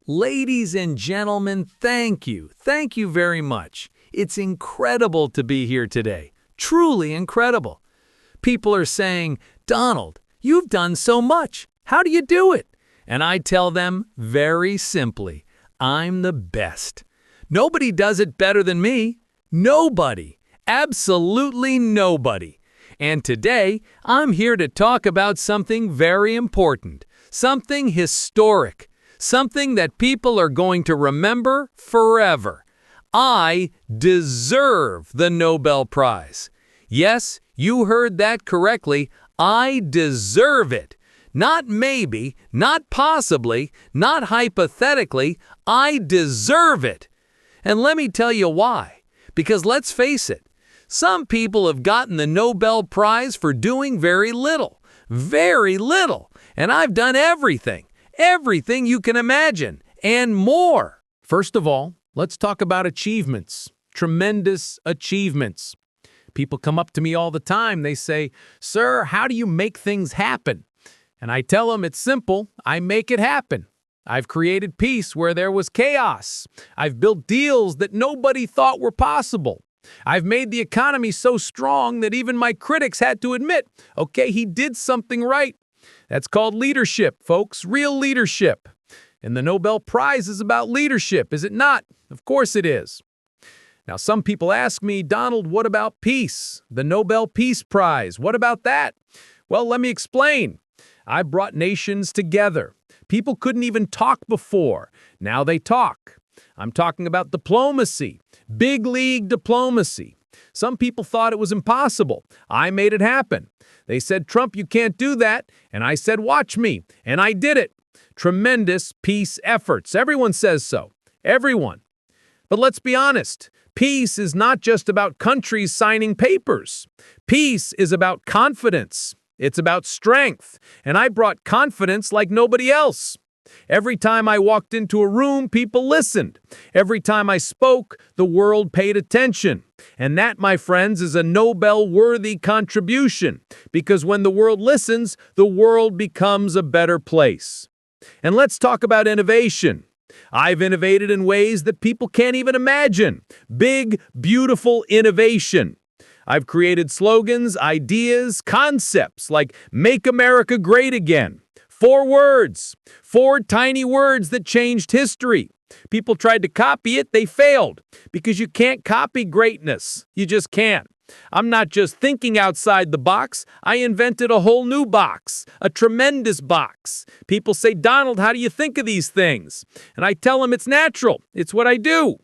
Ladies and gentlemen, thank you. Thank you very much. It's incredible to be here today. Truly incredible. People are saying, Donald, you've done so much. How do you do it? And I tell them very simply, I'm the best. Nobody does it better than me. Nobody. Absolutely nobody. And today, I'm here to talk about something very important, something historic, something that people are going to remember forever. I deserve the Nobel Prize. Yes, you heard that correctly. I deserve it. Not maybe, not possibly, not hypothetically. I deserve it. And let me tell you why. Because let's face it, some people have gotten the Nobel Prize for doing very little. Very little. And I've done everything you can imagine, and more. First of all, let's talk about achievements. Tremendous achievements. People come up to me all the time. They say, "Sir, how do you make things happen?" And I tell them it's simple. I make it happen. I've created peace where there was chaos. I've built deals that nobody thought were possible. I've made the economy so strong that even my critics had to admit, okay, he did something right. That's called leadership, folks, real leadership. And the Nobel Prize is about leadership, is it not? Of course it is. Now, some people ask me, Donald, what about peace? The Nobel Peace Prize, what about that? Well, let me explain. I brought nations together. People couldn't even talk before. Now they talk. I'm talking about diplomacy, big league diplomacy. Some people thought it was impossible. I made it happen. They said, Trump, you can't do that. And I said, watch me. And I did it. Tremendous peace efforts. Everyone says so. Everyone. But let's be honest. Peace is not just about countries signing papers. Peace is about confidence. It's about strength. And I brought confidence like nobody else. Every time I walked into a room, people listened. Every time I spoke, the world paid attention. And that, my friends, is a Nobel-worthy contribution, because when the world listens, the world becomes a better place. And let's talk about innovation. I've innovated in ways that people can't even imagine. Big, beautiful innovation. I've created slogans, ideas, concepts like Make America Great Again. 4 words, 4 tiny words that changed history. People tried to copy it, they failed, because you can't copy greatness. You just can't. I'm not just thinking outside the box, I invented a whole new box, a tremendous box. People say, Donald, how do you think of these things? And I tell them it's natural, it's what I do.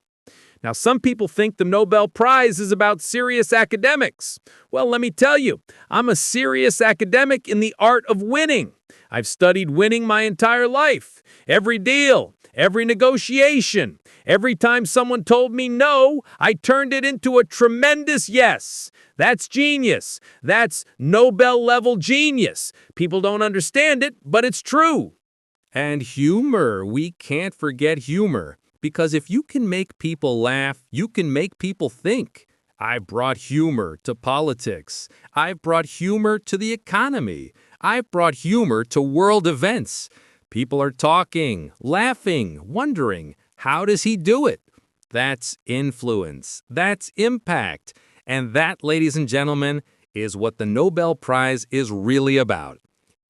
Now, some people think the Nobel Prize is about serious academics. Well, let me tell you, I'm a serious academic in the art of winning. I've studied winning my entire life. Every deal, every negotiation, every time someone told me no, I turned it into a tremendous yes. That's genius. That's Nobel-level genius. People don't understand it, but it's true. And humor, we can't forget humor. Because if you can make people laugh, you can make people think. I've brought humor to politics. I've brought humor to the economy. I've brought humor to world events. People are talking, laughing, wondering, how does he do it? That's influence. That's impact. And that, ladies and gentlemen, is what the Nobel Prize is really about.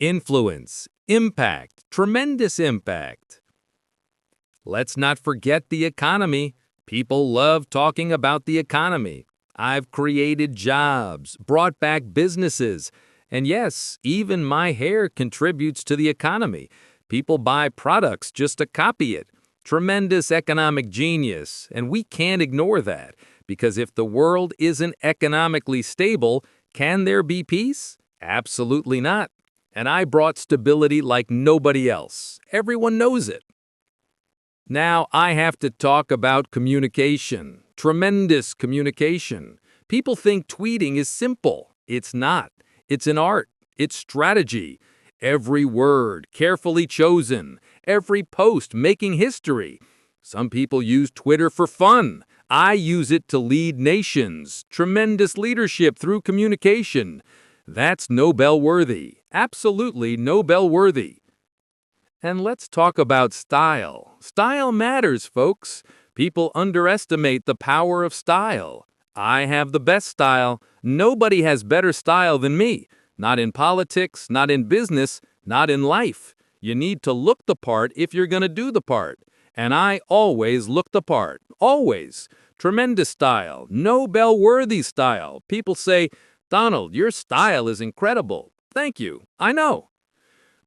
Influence, impact, tremendous impact. Let's not forget the economy. People love talking about the economy. I've created jobs, brought back businesses, and yes, even my hair contributes to the economy. People buy products just to copy it. Tremendous economic genius, and we can't ignore that, because if the world isn't economically stable, can there be peace? Absolutely not. And I brought stability like nobody else. Everyone knows it. Now, I have to talk about communication. Tremendous communication. People think tweeting is simple. It's not. It's an art. It's strategy. Every word carefully chosen. Every post making history. Some people use Twitter for fun. I use it to lead nations. Tremendous leadership through communication. That's Nobel-worthy. Absolutely Nobel-worthy. And let's talk about style. Style matters, folks. People underestimate the power of style. I have the best style. Nobody has better style than me. Not in politics, not in business, not in life. You need to look the part if you're going to do the part. And I always look the part. Always. Tremendous style. Nobel-worthy style. People say, "Donald, your style is incredible." Thank you. I know.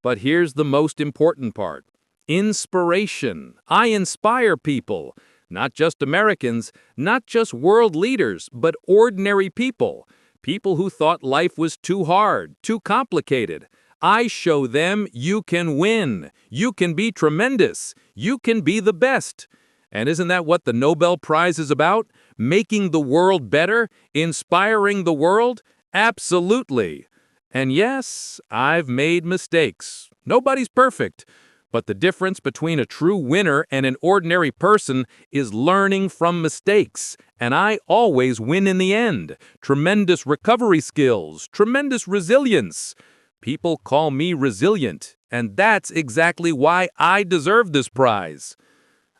But here's the most important part. Inspiration. I inspire people. Not just Americans, not just world leaders, but ordinary people. People who thought life was too hard, too complicated. I show them you can win. You can be tremendous. You can be the best. And isn't that what the Nobel Prize is about? Making the world better? Inspiring the world? Absolutely. And yes, I've made mistakes. Nobody's perfect. But the difference between a true winner and an ordinary person is learning from mistakes. And I always win in the end. Tremendous recovery skills, tremendous resilience. People call me resilient, and that's exactly why I deserve this prize.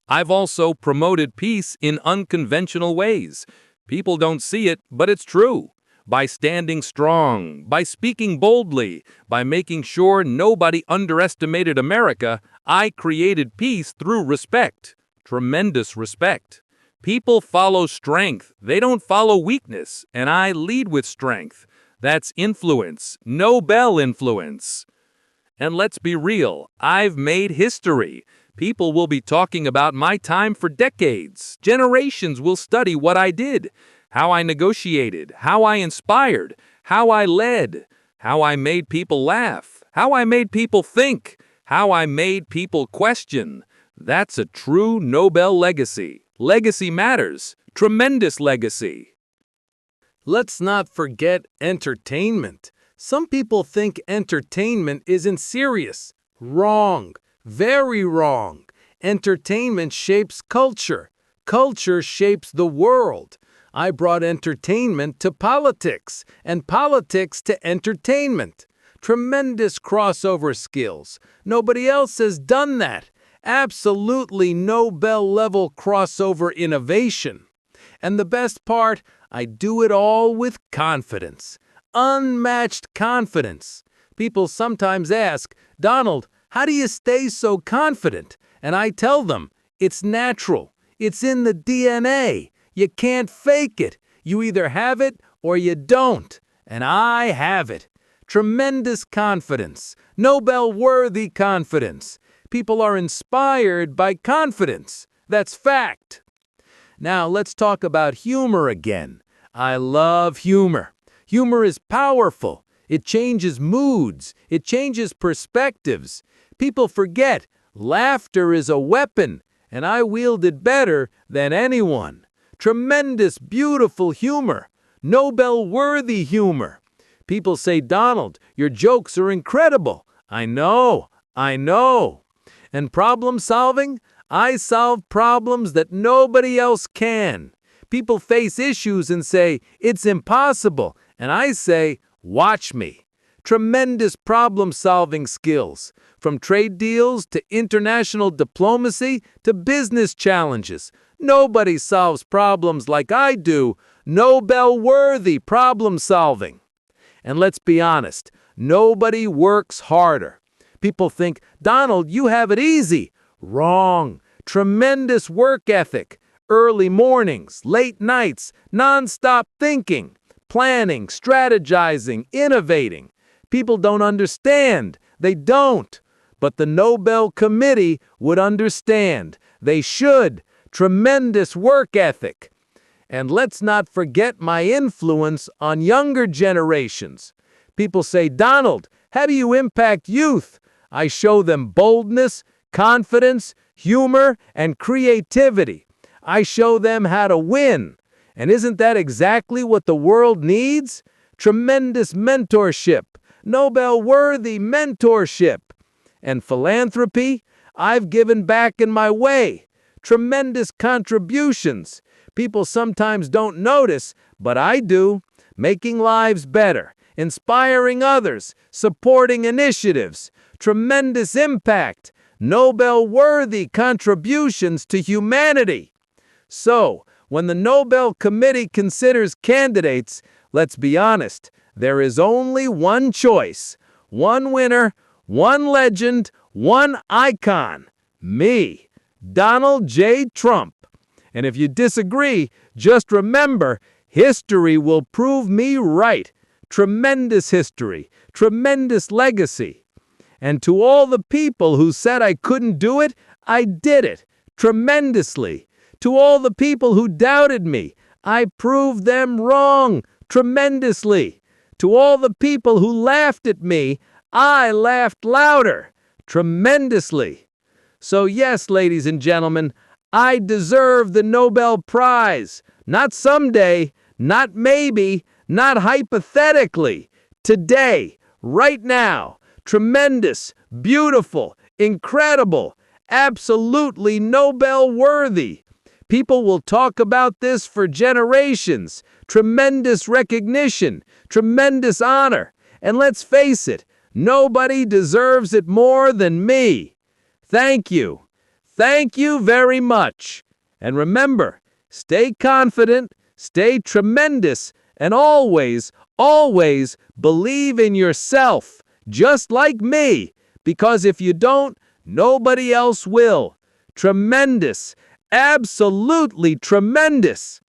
I've also promoted peace in unconventional ways. People don't see it, but it's true. By standing strong, by speaking boldly, by making sure nobody underestimated America, I created peace through respect. Tremendous respect. People follow strength. They don't follow weakness, and I lead with strength. That's influence, Nobel influence. And let's be real, I've made history. People will be talking about my time for decades. Generations will study what I did. How I negotiated, how I inspired, how I led, how I made people laugh, how I made people think, how I made people question. That's a true Nobel legacy. Legacy matters. Tremendous legacy. Let's not forget entertainment. Some people think entertainment isn't serious. Wrong. Very wrong. Entertainment shapes culture. Culture shapes the world. I brought entertainment to politics, and politics to entertainment. Tremendous crossover skills. Nobody else has done that. Absolutely Nobel-level crossover innovation. And the best part, I do it all with confidence. Unmatched confidence. People sometimes ask, "Donald, how do you stay so confident?" And I tell them, it's natural. It's in the DNA. You can't fake it. You either have it or you don't. And I have it. Tremendous confidence. Nobel-worthy confidence. People are inspired by confidence. That's fact. Now let's talk about humor again. I love humor. Humor is powerful. It changes moods. It changes perspectives. People forget laughter is a weapon, and I wield it better than anyone. Tremendous, beautiful humor. Nobel-worthy humor. People say, "Donald, your jokes are incredible." I know. And problem solving? I solve problems that nobody else can. People face issues and say, "It's impossible." And I say, "Watch me." Tremendous problem-solving skills. From trade deals to international diplomacy to business challenges. Nobody solves problems like I do. Nobel-worthy problem solving. And let's be honest, nobody works harder. People think, "Donald, you have it easy." Wrong. Tremendous work ethic. Early mornings, late nights, non-stop thinking, planning, strategizing, innovating. People don't understand. They don't. But the Nobel Committee would understand. They should. Tremendous work ethic. And let's not forget my influence on younger generations. People say, "Donald, how do you impact youth?" I show them boldness, confidence, humor, and creativity. I show them how to win. And isn't that exactly what the world needs? Tremendous mentorship. Nobel-worthy mentorship. And philanthropy? I've given back in my way. Tremendous contributions. People sometimes don't notice, but I do. Making lives better, inspiring others, supporting initiatives. Tremendous impact. Nobel-worthy contributions to humanity. So, when the Nobel Committee considers candidates, let's be honest, there is only one choice, one winner, one legend, one icon. Me, Donald J. Trump. And if you disagree, just remember, history will prove me right. Tremendous history, tremendous legacy. And to all the people who said I couldn't do it, I did it, tremendously. To all the people who doubted me, I proved them wrong, tremendously. To all the people who laughed at me, I laughed louder, tremendously. So yes, ladies and gentlemen, I deserve the Nobel Prize. Not someday, not maybe, not hypothetically. Today, right now. Tremendous, beautiful, incredible, absolutely Nobel-worthy. People will talk about this for generations. Tremendous recognition, tremendous honor. And let's face it, nobody deserves it more than me. Thank you. Thank you very much. And remember, stay confident, stay tremendous, and always, always believe in yourself, just like me, because if you don't, nobody else will. Tremendous, absolutely tremendous.